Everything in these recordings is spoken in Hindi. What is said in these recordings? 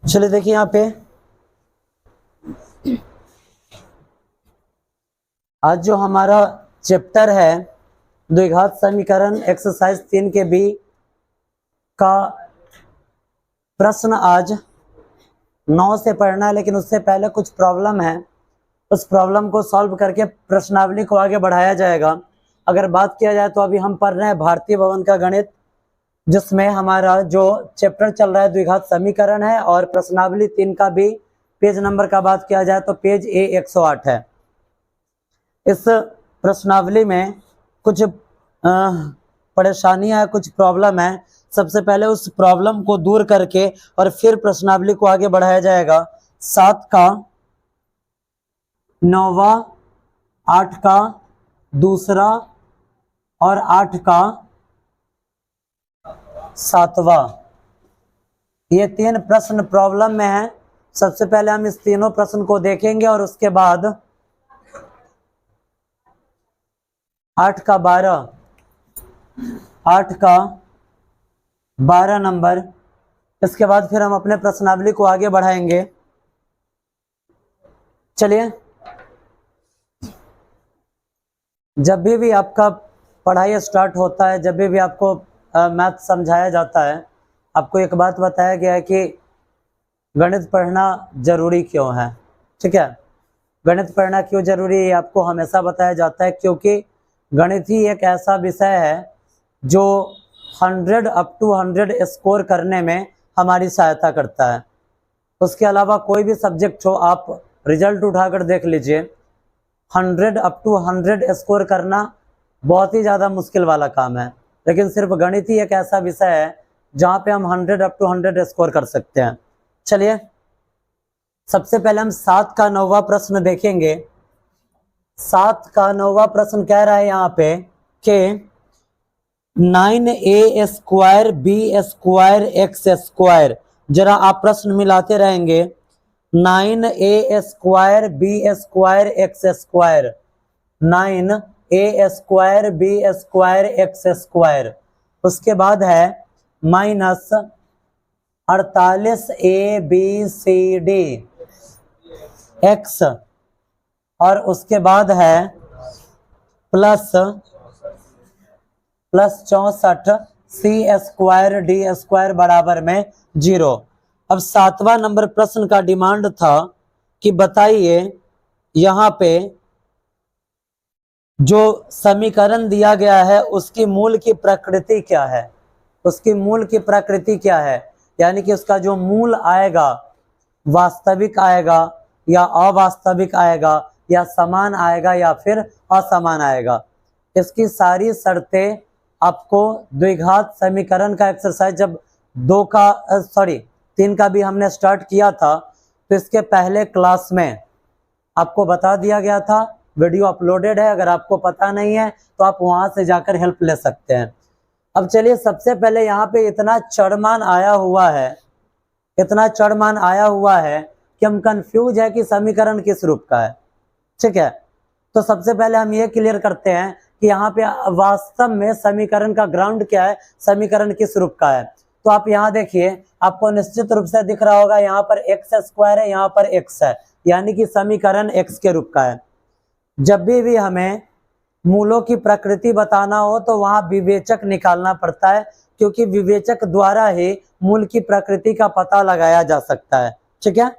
चलिए देखिए यहाँ पे आज जो हमारा चैप्टर है द्विघात समीकरण एक्सरसाइज 3 के बी का प्रश्न आज 9 से पढ़ना है, लेकिन उससे पहले कुछ प्रॉब्लम है। उस प्रॉब्लम को सॉल्व करके प्रश्नावली को आगे बढ़ाया जाएगा। अगर बात किया जाए तो अभी हम पढ़ रहे हैं भारतीय भवन का गणित, जिसमें हमारा जो चैप्टर चल रहा है द्विघात समीकरण है, और प्रश्नावली 3 का भी पेज नंबर का बात किया जाए तो पेज ए 108 है। इस प्रश्नावली में कुछ परेशानियां, कुछ प्रॉब्लम है। सबसे पहले उस प्रॉब्लम को दूर करके और फिर प्रश्नावली को आगे बढ़ाया जाएगा। 7 का 9वां, 8 का दूसरा और 8 का 7वां, ये 3 प्रश्न प्रॉब्लम में है। सबसे पहले हम इस तीनों प्रश्न को देखेंगे और उसके बाद 8 का 12, 8 का 12 नंबर, इसके बाद फिर हम अपने प्रश्नावली को आगे बढ़ाएंगे। चलिए, जब भी आपका पढ़ाई स्टार्ट होता है, जब भी आपको मैथ समझाया जाता है, आपको एक बात बताया गया है कि गणित पढ़ना जरूरी क्यों है। ठीक है, गणित पढ़ना क्यों जरूरी है आपको हमेशा बताया जाता है, क्योंकि गणित ही एक ऐसा विषय है जो 100 अप टू 100 स्कोर करने में हमारी सहायता करता है। उसके अलावा कोई भी सब्जेक्ट हो, आप रिजल्ट उठाकर देख लीजिए, 100 अप टू 100 स्कोर करना बहुत ही ज़्यादा मुश्किल वाला काम है, लेकिन सिर्फ गणित ही एक ऐसा विषय है जहाँ पे हम 100 अप टू 100 स्कोर कर सकते हैं। चलिए, सबसे पहले हम 7 का 9वां प्रश्न देखेंगे। 7 का 9वां प्रश्न कह रहा है यहाँ पे कि 9a square b square x square, जरा आप प्रश्न मिलाते रहेंगे। 9a square b square x square, 9a square b square x square, उसके बाद है माइनस 48abcd एक्स, और उसके बाद है plus 64c square D square बराबर में 0। अब 7वां नंबर प्रश्न का डिमांड था कि बताइए यहाँ पे जो समीकरण दिया गया है उसकी मूल की प्रकृति क्या है, उसकी मूल की प्रकृति क्या है, यानी कि उसका जो मूल आएगा वास्तविक आएगा या अवास्तविक आएगा या समान आएगा या फिर असमान आएगा। इसकी सारी शर्तें आपको द्विघात समीकरण का एक्सरसाइज जब 3 का भी हमने स्टार्ट किया था तो इसके पहले क्लास में आपको बता दिया गया था। वीडियो अपलोडेड है, अगर आपको पता नहीं है तो आप वहां से जाकर हेल्प ले सकते हैं। अब चलिए, सबसे पहले यहाँ पे इतना चढ़मान आया हुआ है, इतना चढ़मान आया हुआ है कि हम कंफ्यूज है कि समीकरण किस रूप का है। ठीक है, तो सबसे पहले हम ये क्लियर करते हैं कि यहाँ पे वास्तव में समीकरण का ग्राउंड क्या है, समीकरण किस रूप का है। तो आप यहाँ देखिए, आपको निश्चित रूप से दिख रहा होगा यहाँ पर एक्स स्क्वायर है, यहाँ पर एक्स है, यानी कि समीकरण एक्स के रूप का है। जब भी हमें मूलों की प्रकृति बताना हो तो वहां विवेचक निकालना पड़ता है, क्योंकि विवेचक द्वारा ही मूल की प्रकृति का पता लगाया जा सकता है। ठीक है,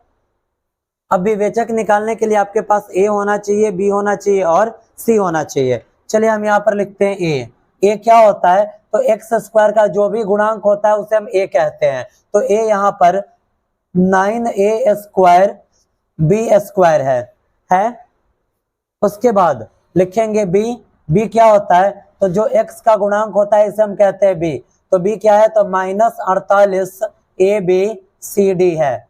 अब विवेचक निकालने के लिए आपके पास ए होना चाहिए, बी होना चाहिए और सी होना चाहिए। चलिए, हम यहाँ पर लिखते हैं ए क्या होता है, तो एक्स स्क्वायर का जो भी गुणांक होता है उसे हम ए कहते हैं। तो ए यहाँ पर 9a स्क्वायर बी स्क्वायर है। उसके बाद लिखेंगे बी क्या होता है, तो जो x का गुणांक होता है इसे हम कहते हैं बी। तो बी क्या है, तो -48abcd है।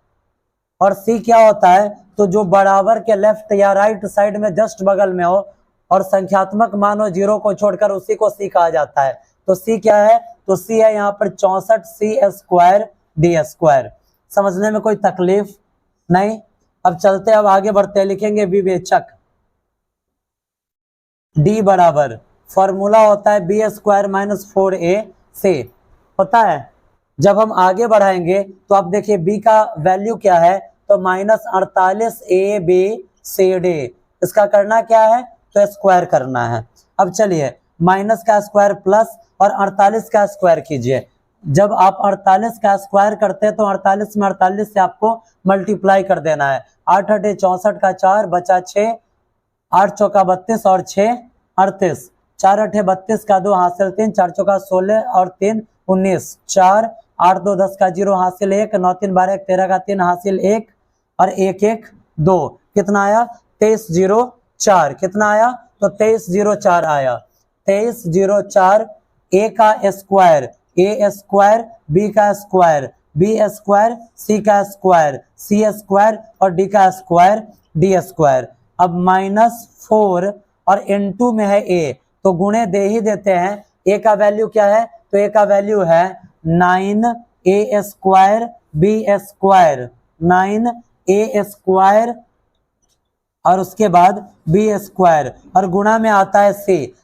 और सी क्या होता है, तो जो बराबर के लेफ्ट या राइट साइड में जस्ट बगल में हो और संख्यात्मक मान हो 0 को छोड़कर, उसी को सी कहा जाता है। तो सी क्या है, तो सी है यहाँ पर 64c स्क्वायर डी स्क्वायर। समझने में कोई तकलीफ नहीं। अब चलते, अब आगे बढ़ते, लिखेंगे विवेचक। डी बराबर फॉर्मूला होता है बी स्क्वायर -4ac होता है। जब हम आगे बढ़ाएंगे तो आप देखिए b का वैल्यू क्या है, तो -48 ABCD। इसका करना क्या है, तो स्क्वायर करना है। अब चलिए माइनस का स्क्वायर प्लस और 48 का स्क्वायर कीजिए। जब आप 48 का स्क्वायर करते हैं तो 48 में 48 से आपको मल्टीप्लाई कर देना है। 8 8 64 का 4 बचा 6, 8 चौका 32 और 6 38, 4 8 32 का 2 हासिल 3, 4 चौका 16 और 3 19, 4 8 2 10 का 0 हासिल 1, 9 3 12 13 का 3 हासिल 1 और 1 1 2, कितना आया 23 0 4। कितना आया, तो 23 0 4 आया। 23 0 4 a का स्क्वायर a स्क्वायर, b का स्क्वायर b स्क्वायर, c का स्क्वायर c स्क्वायर और d का स्क्वायर d स्क्वायर। अब -4 और इनटू में है a, तो गुणे दे ही देते हैं। a का वैल्यू क्या है, तो a का वैल्यू है 9a square b square, 9a square और उसके बाद b स्क्वायर, और गुणा में आता है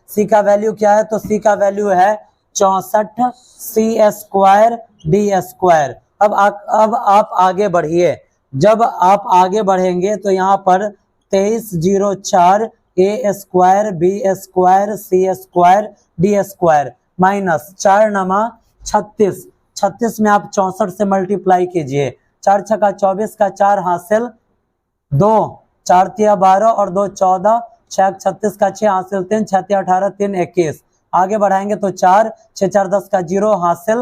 c का वैल्यू क्या है, तो c का वैल्यू है 64 c स्क्वायर d स्क्वायर। अब आप आगे बढ़िए। जब आप आगे बढ़ेंगे तो यहाँ पर 23 0 4 a square b square c square d square minus 4 नमा 36, 36 में आप 64 से मल्टीप्लाई कीजिए। 4 छक्का 24 का 4 हासिल 2, 4 तिया 12 और 2 14, 6 36 का 6 हासिल 3, 6 तिया 18 3 21। आगे बढ़ाएंगे तो 4 6 4 10 का 0 हासिल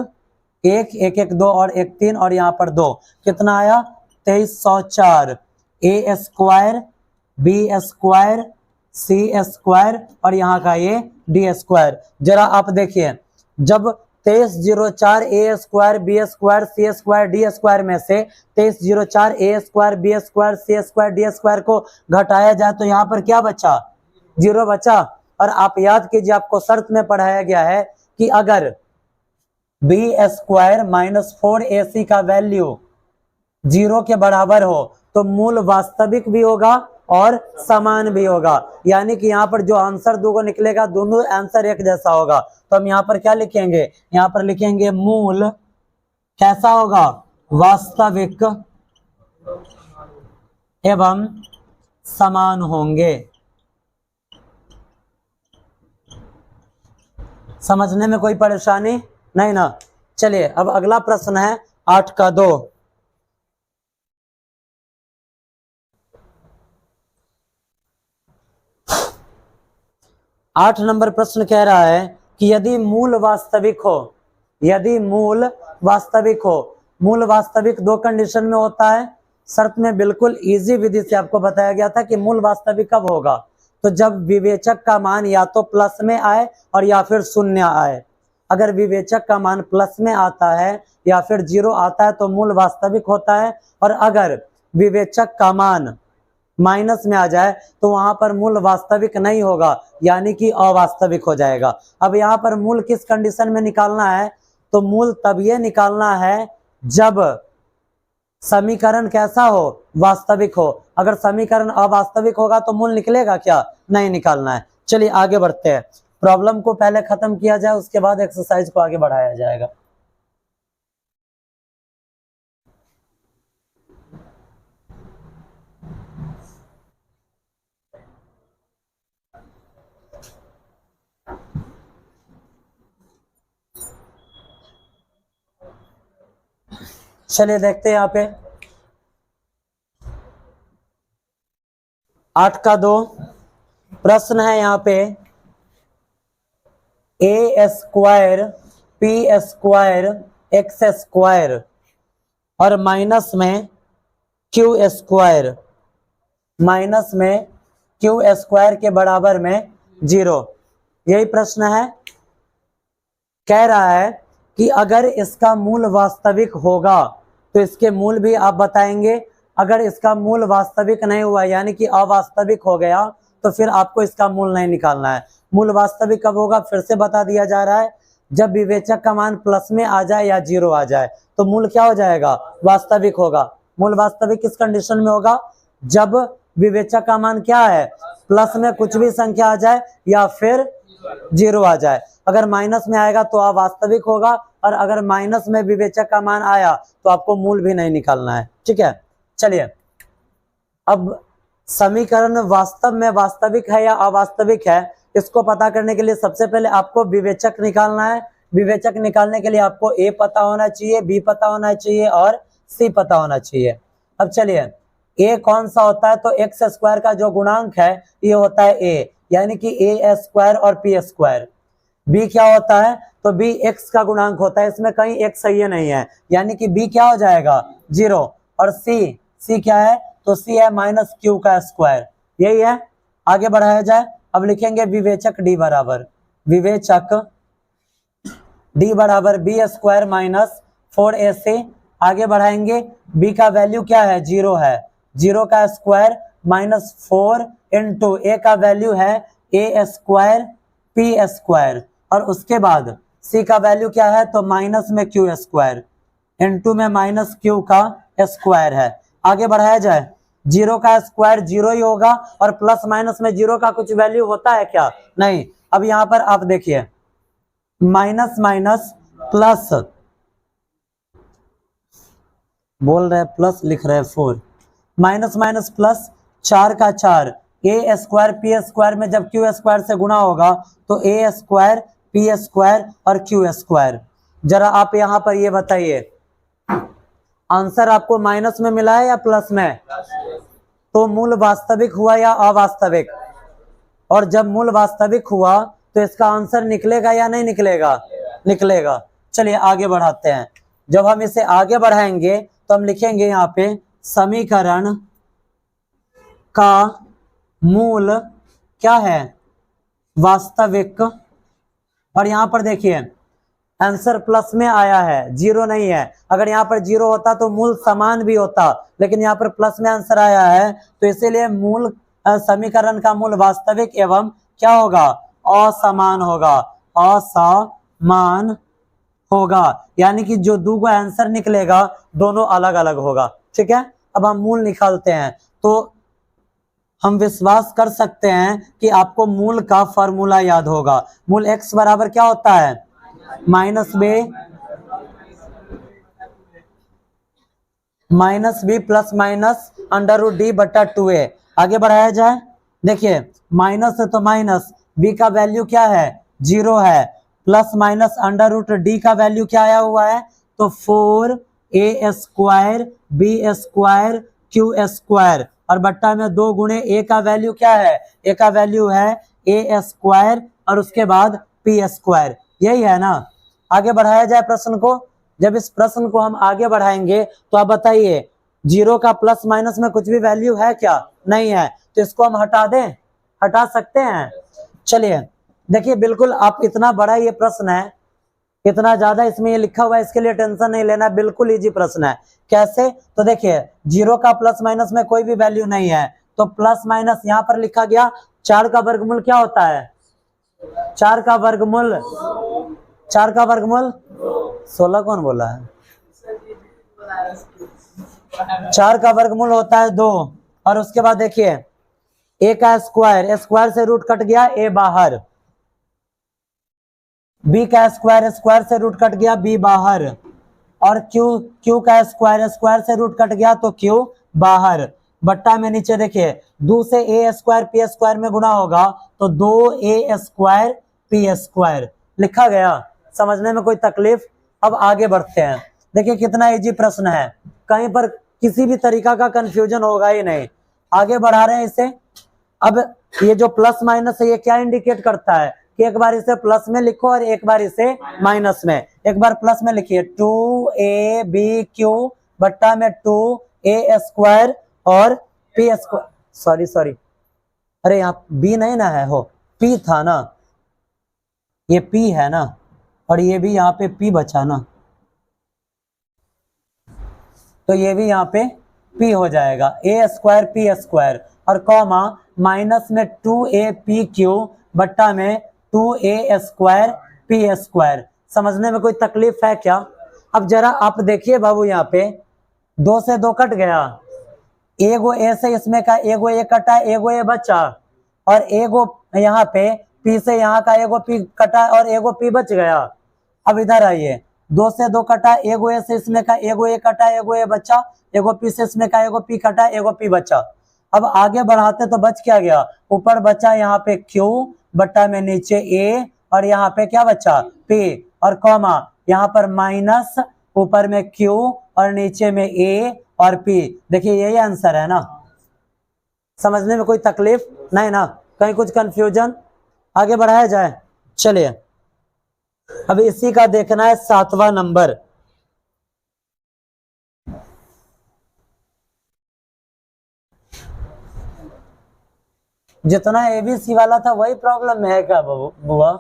1 1 1 2 और 1 3 और यहाँ पर 2, कितना आया 2304 a square b square c square और यहाँ का ये d स्क्वायर। जरा आप देखिए, जब 23 0 4 a square b square c square d square में से 23 0 4 a square b square c square d square को घटाया जाए तो यहाँ पर क्या बचा, 0 बचा। और आप याद कीजिए, आपको शर्त में पढ़ाया गया है कि अगर b स्क्वायर -4ac का वैल्यू 0 के बराबर हो तो मूल वास्तविक भी होगा और समान भी होगा। यानी कि यहाँ पर जो आंसर दोनों निकलेगा, दोनों आंसर एक जैसा होगा। तो हम यहाँ पर क्या लिखेंगे, यहाँ पर लिखेंगे मूल कैसा होगा, वास्तविक एवं समान होंगे। समझने में कोई परेशानी नहीं ना। चलिए अब अगला प्रश्न है 8 का 2। 8 नंबर प्रश्न कह रहा है कि यदि मूल वास्तविक हो, यदि मूल वास्तविक हो, मूल वास्तविक दो कंडीशन में होता है। शर्त में बिल्कुल इजी विधि से आपको बताया गया था कि मूल वास्तविक कब होगा, तो जब विवेचक का मान या तो प्लस में आए और या फिर शून्य आए। अगर विवेचक का मान प्लस में आता है या फिर 0 आता है तो मूल वास्तविक होता है, और अगर विवेचक का मान माइनस में आ जाए तो वहां पर मूल वास्तविक नहीं होगा, यानी कि अवास्तविक हो जाएगा। अब यहाँ पर मूल किस कंडीशन में निकालना है, तो मूल तब ये निकालना है जब समीकरण कैसा हो, वास्तविक हो। अगर समीकरण अवास्तविक होगा तो मूल निकलेगा क्या, नहीं निकालना है। चलिए आगे बढ़ते हैं। प्रॉब्लम को पहले खत्म किया जाए, उसके बाद एक्सरसाइज को आगे बढ़ाया जाएगा। चलिए देखते हैं यहाँ पे 8 का 2 प्रश्न है। यहाँ पे a square p square x square और माइनस में q स्क्वायर, माइनस में q स्क्वायर के बराबर में 0, यही प्रश्न है। कह रहा है कि अगर इसका मूल वास्तविक होगा तो इसके मूल भी आप बताएंगे। अगर इसका मूल वास्तविक नहीं हुआ यानी कि अवास्तविक हो गया तो फिर आपको इसका मूल नहीं निकालना है। मूल वास्तविक कब होगा, फिर से बता दिया जा रहा है, जब विवेचक का मान प्लस में आ जाए या 0 आ जाए तो मूल क्या हो जाएगा, वास्तविक होगा। मूल वास्तविक किस कंडीशन में होगा, जब विवेचक का मान क्या है, प्लस में कुछ भी संख्या आ जाए या फिर 0 आ जाए। अगर माइनस में आएगा तो अवास्तविक होगा, और अगर माइनस में विवेचक का मान आया तो आपको मूल भी नहीं निकालना है। ठीक है, चलिए अब समीकरण वास्तव में वास्तविक है या अवास्तविक है, इसको पता करने के लिए सबसे पहले आपको विवेचक निकालना है। विवेचक निकालने के लिए आपको ए पता होना चाहिए, बी पता होना चाहिए और सी पता होना चाहिए। अब चलिए ए कौन सा होता है, तो एक्स स्क्वायर का जो गुणांक है ये होता है ए, यानी कि ए स्क्वायर और पी स्क्वायर। बी क्या होता है, तो बी एक्स का गुणांक होता है, इसमें कहीं एक्स सही नहीं है, यानी कि बी क्या हो जाएगा 0। और सी क्या है, तो सी है माइनस क्यू का स्क्वायर, यही है। आगे बढ़ाया जाए, अब लिखेंगे विवेचक डी बराबर बी स्क्वायर माइनस 4ac। आगे बढ़ाएंगे, बी का वैल्यू क्या है 0 है, 0 का स्क्वायर माइनस 4 इंटू ए का वैल्यू है ए स्क्वायर पी स्क्वायर, और उसके बाद सी का वैल्यू क्या है, तो माइनस में क्यू स्क्वायर इंटू में माइनस क्यू का स्क्वायर है। आगे बढ़ाया जाए, 0 का स्क्वायर 0 ही होगा और प्लस माइनस में 0 का कुछ वैल्यू होता है क्या, नहीं। अब यहाँ पर आप देखिए माइनस माइनस प्लस बोल रहे प्लस लिख रहे 4, माइनस माइनस प्लस 4 का 4, ए स्क्वायर पी स्क्वायर में जब क्यू स्क्वायर से गुणा होगा तो ए स्क्वायर पी स्क्वायर और क्यू स्क्वायर। जरा आप यहाँ पर ये बताइए आंसर आपको माइनस में मिला है या प्लस में, तो मूल वास्तविक हुआ या अवास्तविक, और जब मूल वास्तविक हुआ तो इसका आंसर निकलेगा या नहीं निकलेगा, निकलेगा। चलिए आगे बढ़ाते हैं, जब हम इसे आगे बढ़ाएंगे तो हम लिखेंगे यहाँ पे समीकरण का मूल क्या है वास्तविक, और यहाँ पर देखिए आंसर प्लस में आया है 0 नहीं है, अगर यहाँ पर 0 होता तो मूल समान भी होता, लेकिन यहाँ पर प्लस में आंसर आया है, तो इसीलिए मूल समीकरण का मूल वास्तविक एवं क्या होगा असमान होगा, असमान होगा, यानी कि जो दो का आंसर निकलेगा दोनों अलग अलग होगा। ठीक है, अब हम मूल निकालते हैं, तो हम विश्वास कर सकते हैं कि आपको मूल का फॉर्मूला याद होगा। मूल x बराबर क्या होता है minus b plus minus under root d बटा 2a। आगे बढ़ाया जाए, देखिए माइनस है तो माइनस, बी का वैल्यू क्या है 0 है, plus minus under root d का वैल्यू क्या आया हुआ है, तो 4a square b square q square, और बट्टा में 2 गुणे ए का वैल्यू क्या है, ए का वैल्यू है ए स्क्वायर और उसके बाद पी स्क्वायर, यही है ना। आगे बढ़ाया जाए प्रश्न को, जब इस प्रश्न को हम आगे बढ़ाएंगे तो आप बताइए 0 का प्लस माइनस में कुछ भी वैल्यू है क्या, नहीं है, तो इसको हम हटा दें, हटा सकते हैं। चलिए देखिए बिल्कुल आप इतना बड़ा ये प्रश्न है, इतना ज्यादा इसमें ये लिखा हुआ है, इसके लिए टेंशन नहीं लेना, बिल्कुल इजी प्रश्न है। कैसे, तो देखिए 0 का प्लस माइनस में कोई भी वैल्यू नहीं है, तो प्लस माइनस यहाँ पर लिखा गया, 4 का वर्गमूल क्या होता है, 4 का वर्गमूल 16 कौन बोला है, 4 का वर्गमूल होता है 2, और उसके बाद देखिए ए का स्क्वायर, स्क्वायर से रूट कट गया ए बाहर, बी का स्क्वायर, स्क्वायर से रूट कट गया बी बाहर, और क्यू का स्क्वायर, स्क्वायर से रूट कट गया तो क्यू बाहर, बट्टा में नीचे देखिए 2 से ए स्क्वायर पी स्क्वायर में गुणा होगा तो 2a स्क्वायर पी स्क्वायर लिखा गया। समझने में कोई तकलीफ, अब आगे बढ़ते हैं, देखिए कितना इजी प्रश्न है, कहीं पर किसी भी तरीका का कंफ्यूजन होगा ही नहीं। आगे बढ़ा रहे हैं इसे, अब ये जो प्लस माइनस है ये क्या इंडिकेट करता है कि एक बार इसे प्लस में लिखो और एक बार इसे माइनस में। एक बार प्लस में लिखिए 2ab बट्टा में 2a स्क्वायर और पी स्क्वायर, सॉरी अरे यहाँ बी नहीं ना है, हो पी था ना, ये पी है ना, और ये भी यहाँ पे पी बचा ना, तो ये भी यहाँ पे पी हो जाएगा, ए स्क्वायर पी स्क्वायर और कॉमा माइनस में 2a बट्टा में 2a स्क्वायर पी स्क्वायर। समझने में कोई तकलीफ है क्या? अब जरा आप देखिए बाबू, यहाँ पे 2 से 2 कट गया, एगो ए से इसमें का एगो ए कटा, एगो ए बचा, और एगो यहाँ पे पी से यहाँ का एगो पी कटा और एगो पी बच गया। अब इधर आइए, 2 से 2 कटा, एगो ए से इसमें का एगो ए कटा, एगो ए बचा, एगो पी से इसमें का एगो पी कटा, एगो पी बचा। अब आगे बढ़ाते तो बच क्या गया, ऊपर बचा यहाँ पे क्यू बट्टा में नीचे ए, और यहाँ पे क्या बचा पी, और कॉमा यहाँ पर माइनस, ऊपर में क्यू और नीचे में ए और पी। देखिए यही आंसर है ना, समझने में कोई तकलीफ नहीं ना, कहीं कुछ कंफ्यूजन? आगे बढ़ाया जाए, चलिए अब इसी का देखना है 7वां नंबर। जितना एबीसी वाला था वही प्रॉब्लम है क्या बुआ?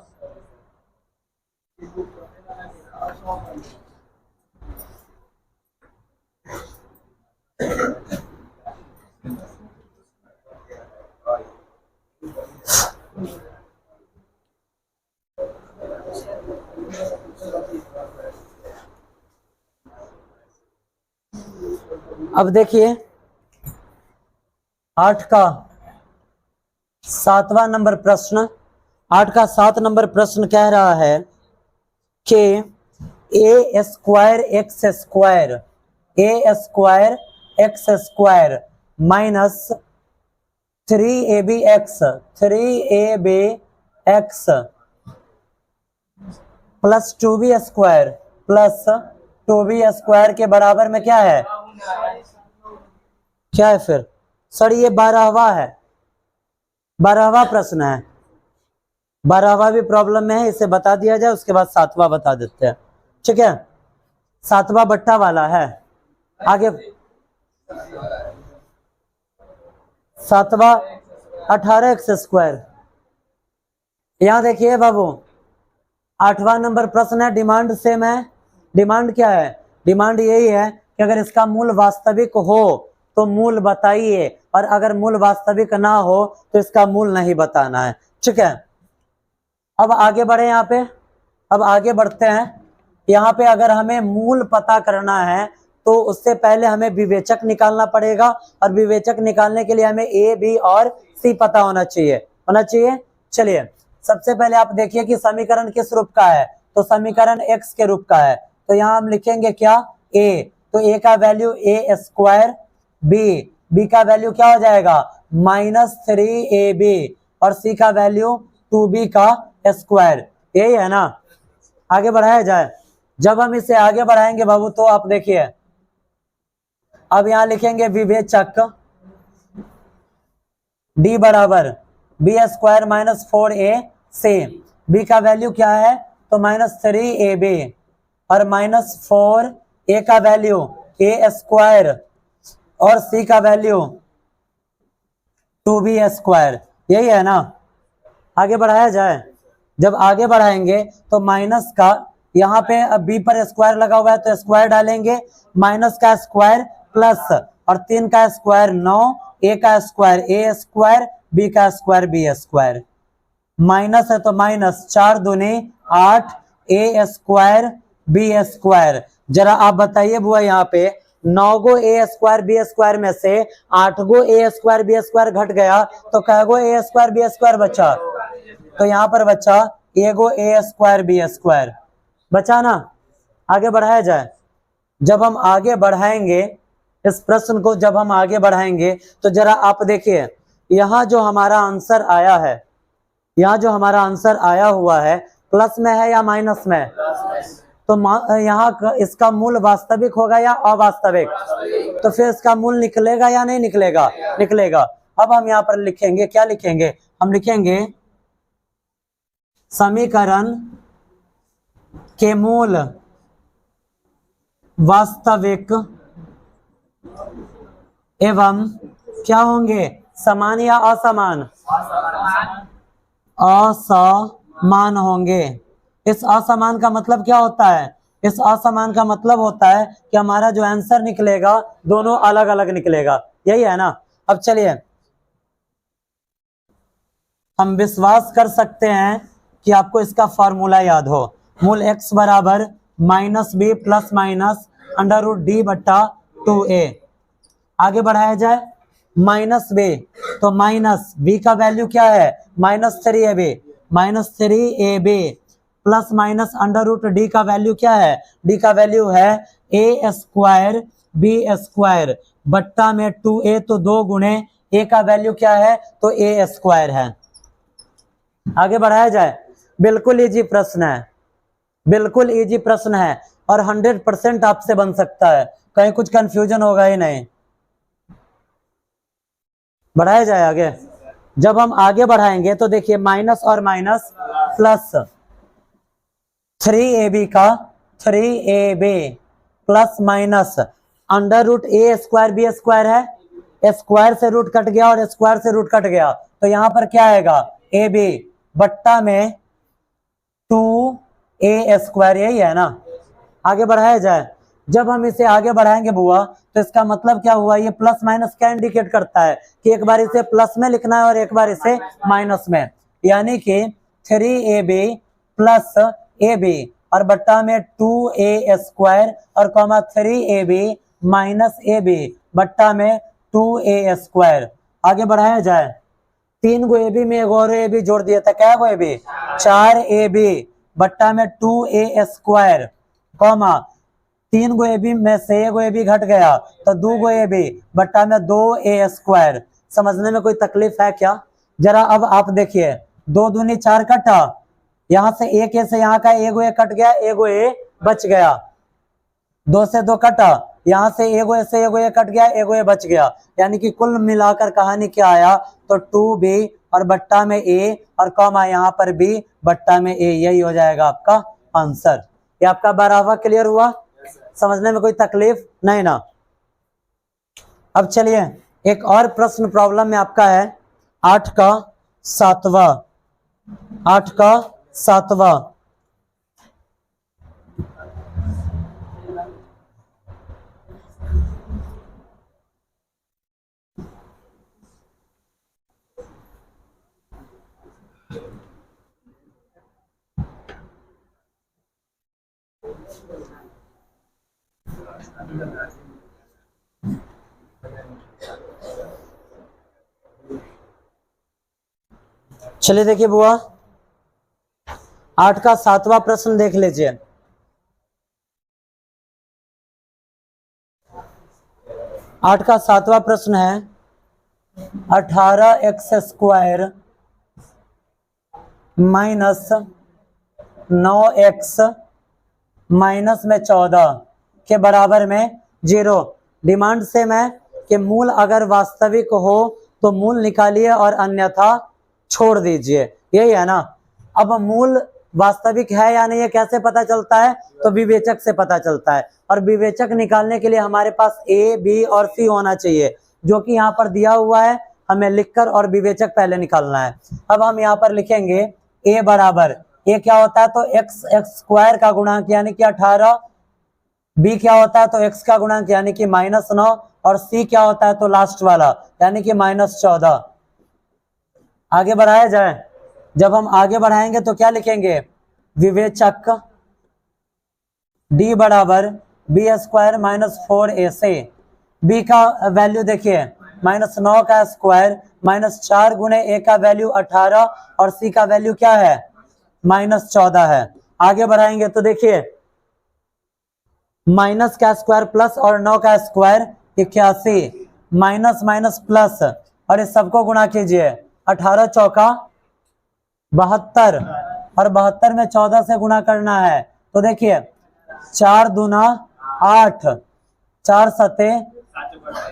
अब देखिए 8 का 7वां नंबर प्रश्न, 8 का 7 नंबर प्रश्न कह रहा है कि a square x square, a square x square minus 3ab x, 3ab x plus 2b square plus 2b square के बराबर में क्या है, क्या है फिर? सर ये 12वां है, 12वां प्रश्न है, 12वां भी प्रॉब्लम में है, इसे बता दिया जाए उसके बाद 7वां बता देते हैं, ठीक है? 7वां बट्टा वाला है। आगे 7वां 18 एक्स स्क्वायर। यहां देखिए बाबू 8वां नंबर प्रश्न है, डिमांड सेम है। डिमांड क्या है? डिमांड यही है कि अगर इसका मूल वास्तविक हो तो मूल बताइए, और अगर मूल वास्तविक ना हो तो इसका मूल नहीं बताना है, ठीक है? अब आगे बढ़े, यहाँ पे अब आगे बढ़ते हैं। यहाँ पे अगर हमें मूल पता करना है तो उससे पहले हमें विवेचक निकालना पड़ेगा, और विवेचक निकालने के लिए हमें ए बी और सी पता होना चाहिए। चलिए सबसे पहले आप देखिए कि समीकरण किस रूप का है, तो समीकरण एक्स के रूप का है। तो यहाँ हम लिखेंगे क्या, ए, तो ए का वैल्यू ए स्क्वायर, बी का वैल्यू क्या हो जाएगा -3ab, और सी का वैल्यू 2b का स्क्वायर। यही है ना? आगे बढ़ाया जाए। जब हम इसे आगे बढ़ाएंगे बाबू तो आप देखिए, अब यहां लिखेंगे विवेचक d बराबर b square minus 4ac, b का वैल्यू क्या है तो -3ab, और -4a का वैल्यू a स्क्वायर, और c का वैल्यू 2b स्क्वायर। यही है ना? आगे बढ़ाया जाए। जब आगे बढ़ाएंगे तो माइनस का, यहाँ पे अब b पर स्क्वायर लगा हुआ है तो स्क्वायर डालेंगे, माइनस का स्क्वायर प्लस, और 3 का स्क्वायर 9, a का स्क्वायर a स्क्वायर, b का स्क्वायर b स्क्वायर। माइनस है तो माइनस, 4 दूनी 8, a स्क्वायर b स्क्वायर। जरा आप बताइए बुआ, यहाँ पे 9 गो ए स्क्वायर बी स्क्वायर में से 8 गो ए स्क्वायर बी स्क्वायर घट गया तो कै गो ए स्क्वायर बी स्क्वायर बचा? तो यहाँ पर बचा एगो ए स्क्वायर बी स्क्वायर बचा ना? आगे बढ़ाया जाए। जब हम आगे बढ़ाएंगे इस प्रश्न को, जब हम आगे बढ़ाएंगे तो जरा आप देखिए, यहाँ जो हमारा आंसर आया है, यहाँ जो हमारा आंसर आया हुआ है प्लस में है या माइनस में? तो यहाँ इसका मूल वास्तविक होगा या अवास्तविक? तो फिर इसका मूल निकलेगा या नहीं निकलेगा? निकलेगा। अब हम यहाँ पर लिखेंगे, क्या लिखेंगे? हम लिखेंगे समीकरण के मूल वास्तविक एवं क्या होंगे, समान या असमान? असमान होंगे। इस असमान का मतलब क्या होता है? इस असमान का मतलब होता है कि हमारा जो आंसर निकलेगा दोनों अलग अलग निकलेगा। यही है ना? अब चलिए हम विश्वास कर सकते हैं कि आपको इसका फॉर्मूला याद हो। मूल x बराबर -b प्लस माइनस √d/2a। आगे बढ़ाया जाए, -b, तो माइनस b का वैल्यू क्या है -3ab, -3ab plus minus under root d का वैल्यू क्या है, डी का वैल्यू है ए स्क्वायर बी स्क्वायर बट्टा में 2a, तो 2 गुणे a का वैल्यू क्या है, तो a स्क्वायर है। आगे बढ़ाया जाए, बिल्कुल इजी प्रश्न है, बिल्कुल इजी प्रश्न है और 100% आपसे बन सकता है, कहीं कुछ कंफ्यूजन होगा ही नहीं। बढ़ाया जाए आगे। जब हम आगे बढ़ाएंगे तो देखिए माइनस और माइनस प्लस 3ab का 3ab plus minus under root a square b square है, स्क्वायर से रूट कट गया और स्क्वायर से रूट कट गया, तो यहां पर क्या आएगा ए बी बट्टा में 2a स्क्वायर, यही है ना। आगे बढ़ाया जाए, जब हम इसे आगे बढ़ाएंगे बुआ तो इसका मतलब क्या हुआ, ये प्लस माइनस क्या इंडिकेट करता है कि एक बार इसे प्लस में लिखना है और एक बार इसे माइनस में, यानी कि 3ab प्लस ab और बट्टा में 2a स्क्वायर और कॉमा 3ab माइनस ab बट्टा में 2a स्क्वायर। आगे बढ़ाया जाए, 3 गो ab में एक और ab जोड़ दिया था, क्या गो ab 4ab बट्टा में 2a स्क्वायर कॉमा 3 गो ab में से एक गो ab घट गया तो 2 गो ab बट्टा में 2a स्क्वायर। समझने में कोई तकलीफ है क्या, जरा अब आप देखिए, 2 दूनी 4 कटा, यहाँ से एक से यहाँ का एगो ए कट गया, एगो ए बच गया, 2 से 2 कटा, यहाँ से एगो से एगो ए कट गया, एगो ए बच गया, यानी कि कुल मिलाकर कहानी क्या आया, तो 2b और बट्टा में a और कॉमा यहाँ पर b बट्टा में a, यही हो जाएगा आपका आंसर। ये आपका 12वां क्लियर हुआ, समझने में कोई तकलीफ नहीं ना। अब चलिए एक और प्रश्न प्रॉब्लम में आपका है 8 का 7वां, 8 का 7वां। चलिए देखिए बुआ, 8 का 7वां प्रश्न देख लीजिए। 8 का 7वां प्रश्न है 18x square minus 9x minus में 14 के बराबर में 0। डिमांड सेम है कि मूल अगर वास्तविक हो तो मूल निकालिए और अन्यथा छोड़ दीजिए, यही है ना। अब मूल वास्तविक है या नहीं ये कैसे पता चलता है, तो विवेचक से पता चलता है, और विवेचक निकालने के लिए हमारे पास a, b और c होना चाहिए, जो कि यहाँ पर दिया हुआ है, हमें लिखकर और विवेचक पहले निकालना है। अब हम यहाँ पर लिखेंगे a बराबर, a क्या होता है तो x स्क्वायर का गुणांक यानी कि 18, b क्या होता है तो x का गुणांक यानी कि -9, और c क्या होता है तो लास्ट वाला यानी कि -14। आगे बढ़ाया जाए, जब हम आगे बढ़ाएंगे तो क्या लिखेंगे, विवेचक d बराबर बी स्क्वायर -4ac, b का वैल्यू देखिए -9 का स्क्वायर -4 गुणे a का वैल्यू 18 और c का वैल्यू क्या है -14 है। आगे बढ़ाएंगे तो देखिए माइनस का स्क्वायर प्लस और 9 का स्क्वायर 81, माइनस माइनस प्लस और इस सबको गुणा कीजिए, 18 चौका 72 और 72 में 14 से गुणा करना है, तो देखिए 4 दूना 8, 4 सते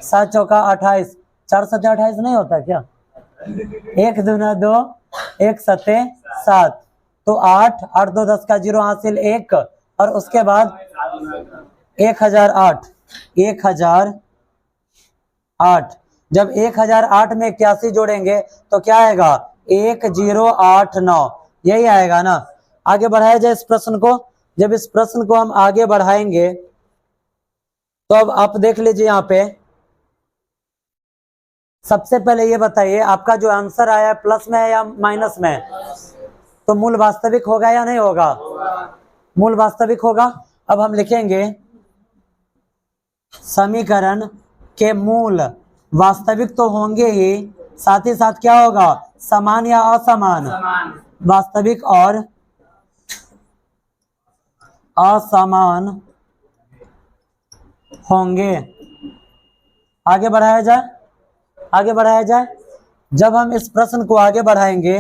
7 चौका 28, 4 सते 28 नहीं होता क्या, 1 दूना 2, 1 सते 7, तो 8, 8 2 10 का 0 हासिल 1 और उसके बाद 1008, 1008। जब 1008 में 81 जोड़ेंगे तो क्या आएगा 1089, यही आएगा ना। आगे बढ़ाया जाए इस प्रश्न को, जब इस प्रश्न को हम आगे बढ़ाएंगे तो अब आप देख लीजिए यहाँ पे, सबसे पहले ये बताइए आपका जो आंसर आया है प्लस में है या माइनस में, तो मूल वास्तविक होगा या नहीं होगा, मूल वास्तविक होगा। अब हम लिखेंगे समीकरण के मूल वास्तविक तो होंगे ही, साथ ही साथ क्या होगा समान या असमान, वास्तविक और असमान होंगे। आगे बढ़ाया जाए, आगे बढ़ाया जाए। जब हम इस प्रश्न को आगे बढ़ाएंगे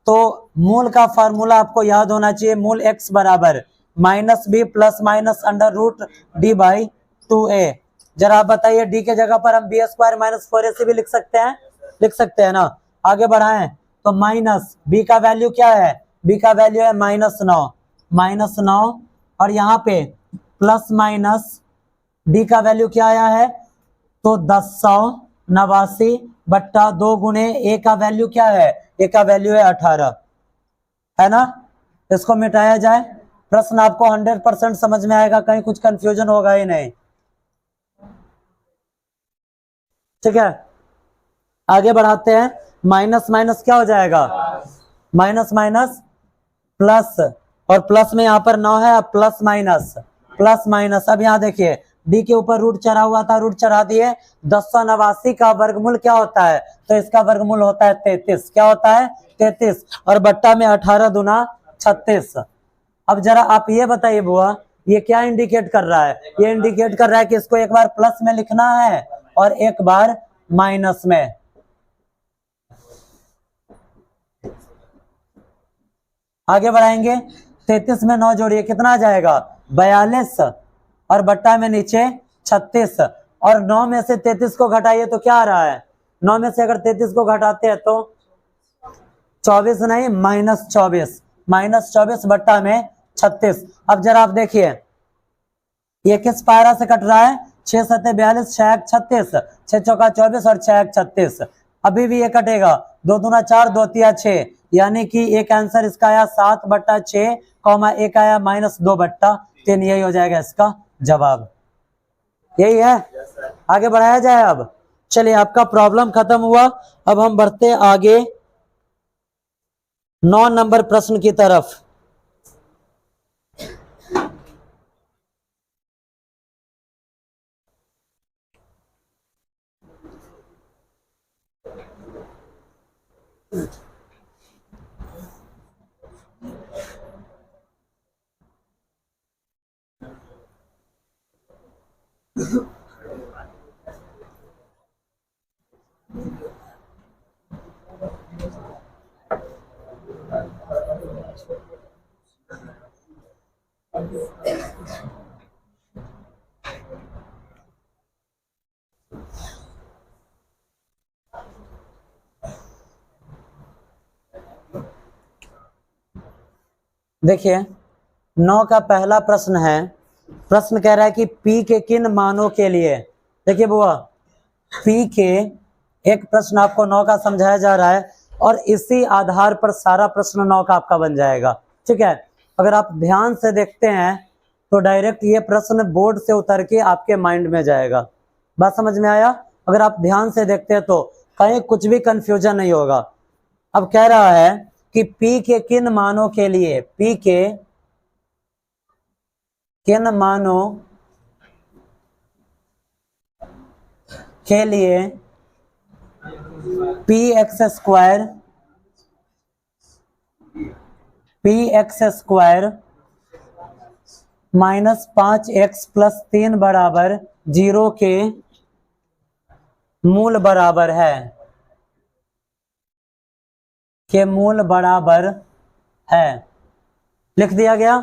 तो मूल का फार्मूला आपको याद होना चाहिए, मूल x बराबर minus b plus minus under root d by 2a। जरा आप बताइए, डी के जगह पर हम बी स्क्वायर माइनस 4ac भी लिख सकते हैं, लिख सकते हैं ना। आगे बढ़ाएं तो माइनस बी का वैल्यू क्या है, बी का वैल्यू है -9, -9, और यहाँ पे प्लस माइनस डी का वैल्यू क्या आया है, तो 1089 बट्टा 2 गुणे ए का वैल्यू क्या है, ए का वैल्यू है 18, है ना। इसको मिटाया जाए, प्रश्न आपको 100% समझ में आएगा, कहीं कुछ कंफ्यूजन होगा ही नहीं। ठीक है, आगे बढ़ाते हैं। माइनस माइनस क्या हो जाएगा, माइनस माइनस प्लस, और प्लस में यहाँ पर 9 है, अब प्लस माइनस प्लस माइनस। अब यहाँ देखिए डी के ऊपर रूट चढ़ा हुआ था, रूट चढ़ा दिए। 1089 का वर्गमूल क्या होता है, तो इसका वर्गमूल होता है 33। क्या होता है, 33, और बट्टा में 18 दूना 36। अब जरा आप ये बताइए बुआ, ये क्या इंडिकेट कर रहा है, ये इंडिकेट कर रहा है कि इसको एक बार प्लस में लिखना है और एक बार माइनस में। आगे बढ़ाएंगे, 33 में 9 जोड़िए, कितना आ जाएगा, 42, और बट्टा में नीचे 36, और 9 में से 33 को घटाइए तो क्या आ रहा है, 9 में से अगर 33 को घटाते हैं तो 24 नहीं, -24, -24 बट्टा में 36। अब जरा आप देखिए ये किस पायरा से कट रहा है, 6 7 42, 6 1 36, 6 चौका 24 और 6 1 36। अभी भी ये कटेगा, 2 दूना 4, 2 तिया 6, यानी कि एक आंसर इसका आया 7 बट्टा 6, कॉमा एक आया -2 बट्टा 3। यही हो जाएगा इसका जवाब, यही है। आगे बढ़ाया जाए। अब चलिए, आपका प्रॉब्लम खत्म हुआ, अब हम बढ़ते आगे 9 नंबर प्रश्न की तरफ। देखिए 9 का पहला प्रश्न है, प्रश्न कह रहा है कि P के किन मानों के लिए। देखिए बुआ, P के एक प्रश्न आपको 9 का समझाया जा रहा है और इसी आधार पर सारा प्रश्न 9 का आपका बन जाएगा। ठीक है, अगर आप ध्यान से देखते हैं तो डायरेक्ट ये प्रश्न बोर्ड से उतर के आपके माइंड में जाएगा। बात समझ में आया, अगर आप ध्यान से देखते हैं तो कहीं कुछ भी कंफ्यूजन नहीं होगा। अब कह रहा है कि P के किन मानों के लिए, P के किन मानों के लिए px स्क्वायर -5x + 3 बराबर 0 के मूल बराबर है, के मूल बराबर है। लिख दिया गया।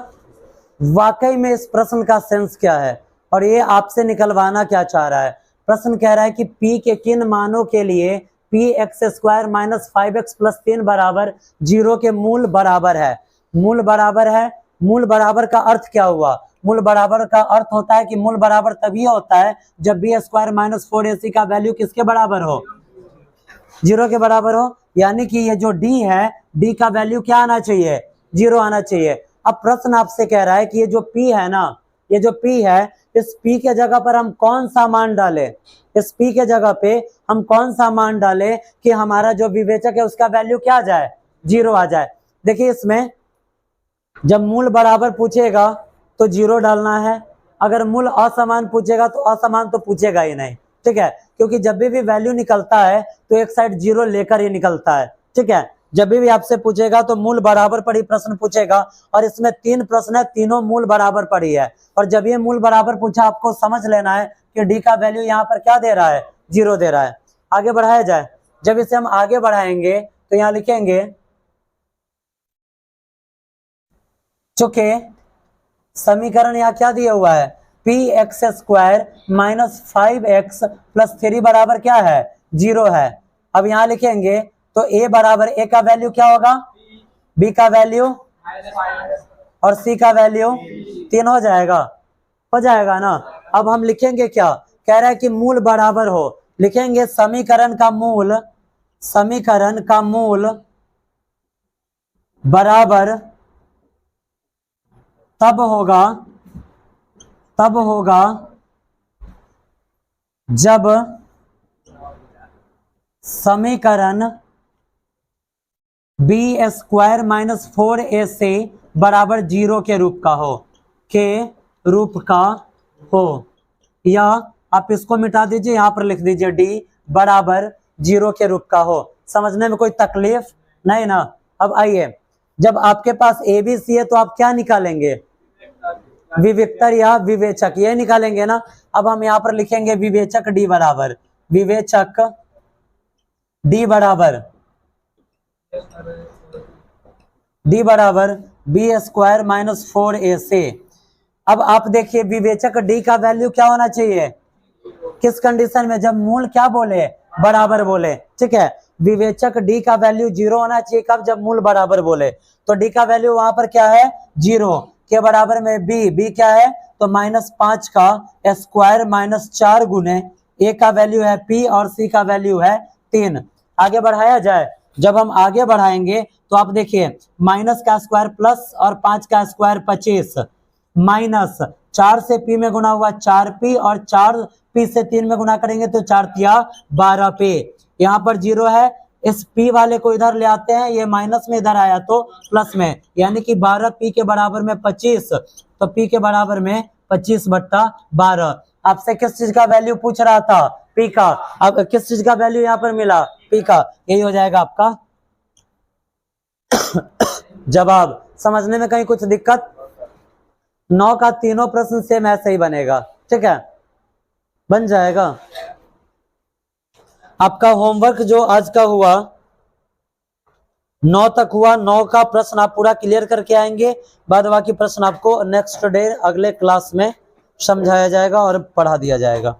वाकई में इस प्रश्न का सेंस क्या है और ये आपसे निकलवाना क्या चाह रहा है। प्रश्न कह रहा है कि P के किन मानों के लिए px स्क्वायर -5x + 3 बराबर 0 के मूल बराबर है। मूल बराबर है, मूल बराबर का अर्थ क्या हुआ, मूल बराबर का अर्थ होता है कि मूल बराबर तभी होता है जब b स्क्वायर -4ac का वैल्यू किसके बराबर हो, 0 के बराबर हो। यानी कि ये जो d है, d का वैल्यू क्या आना चाहिए, 0 आना चाहिए। अब प्रश्न आपसे कह रहा है कि ये जो p है ना, ये जो p है, इस p के जगह पर हम कौन सा मान डालें, इस p के जगह पे हम कौन सा मान डालें कि हमारा जो विवेचक है उसका वैल्यू क्या आ जाए, 0 आ जाए। देखिए इसमें जब मूल बराबर पूछेगा तो 0 डालना है, अगर मूल असमान पूछेगा तो असमान तो पूछेगा ही नहीं। ठीक है, क्योंकि जब भी वैल्यू निकलता है तो एक साइड 0 लेकर ही निकलता है। ठीक है, जब भी आपसे पूछेगा तो मूल बराबर पड़ी प्रश्न पूछेगा, और इसमें 3 प्रश्न है, तीनों मूल बराबर पड़ी है। और जब ये मूल बराबर पूछा, आपको समझ लेना है कि डी का वैल्यू यहाँ पर क्या दे रहा है, 0 दे रहा है। आगे बढ़ाया जाए। जब इसे हम आगे बढ़ाएंगे तो यहाँ लिखेंगे, चूंकि समीकरण यहाँ क्या दिया हुआ है, px² माइनस 5x प्लस 3 बराबर क्या है, 0 है। अब यहाँ लिखेंगे तो a बराबर, a का वैल्यू क्या होगा, b का वैल्यू और c का वैल्यू 3 हो जाएगा ना। अब हम लिखेंगे क्या, कह रहा है कि मूल बराबर हो, लिखेंगे समीकरण का मूल बराबर तब होगा जब समीकरण b² माइनस 4ac बराबर 0 के रूप का हो, या आप इसको मिटा दीजिए, यहां पर लिख दीजिए d बराबर 0 के रूप का हो। समझने में कोई तकलीफ नहीं ना। अब आइए, जब आपके पास ए बी सी है तो आप क्या निकालेंगे, विवेक्तर या विवेचक, ये निकालेंगे ना। अब हम यहाँ पर लिखेंगे विवेचक d बराबर b² माइनस 4ac। अब आप देखिए विवेचक d का वैल्यू क्या होना चाहिए, किस कंडीशन में, जब मूल क्या बोले, बराबर बोले। ठीक है, विवेचक d का वैल्यू 0 होना चाहिए, कब, जब मूल बराबर बोले। तो d का वैल्यू वहां पर क्या है, 0 के बराबर में b क्या है, तो -5 का स्क्वायर माइनस 4 गुने a का वैल्यू है p और c का वैल्यू है 3। आगे बढ़ाया जाए। जब हम आगे बढ़ाएंगे तो आप देखिए, माइनस का स्क्वायर प्लस और 5 का स्क्वायर 25, माइनस 4 से p में गुना हुआ 4p और 4p से 3 में गुना करेंगे तो 4 तिया 12p। यहाँ पर 0 है, इस p वाले को इधर ले आते हैं, ये माइनस में इधर आया तो प्लस में, यानी कि 12p के बराबर में 25, तो p के बराबर में 25/12। आपसे किस चीज का वैल्यू पूछ रहा था, p का। अब किस चीज का वैल्यू यहाँ पर मिला, p का। यही हो जाएगा आपका जवाब। समझने में कहीं कुछ दिक्कत, 9 का तीनों प्रश्न सेम ऐसे ही बनेगा। ठीक है, बन जाएगा। आपका होमवर्क जो आज का हुआ 9 तक हुआ, 9 का प्रश्न आप पूरा क्लियर करके आएंगे। बाद बाकी प्रश्न आपको नेक्स्ट डे अगले क्लास में समझाया जाएगा और पढ़ा दिया जाएगा।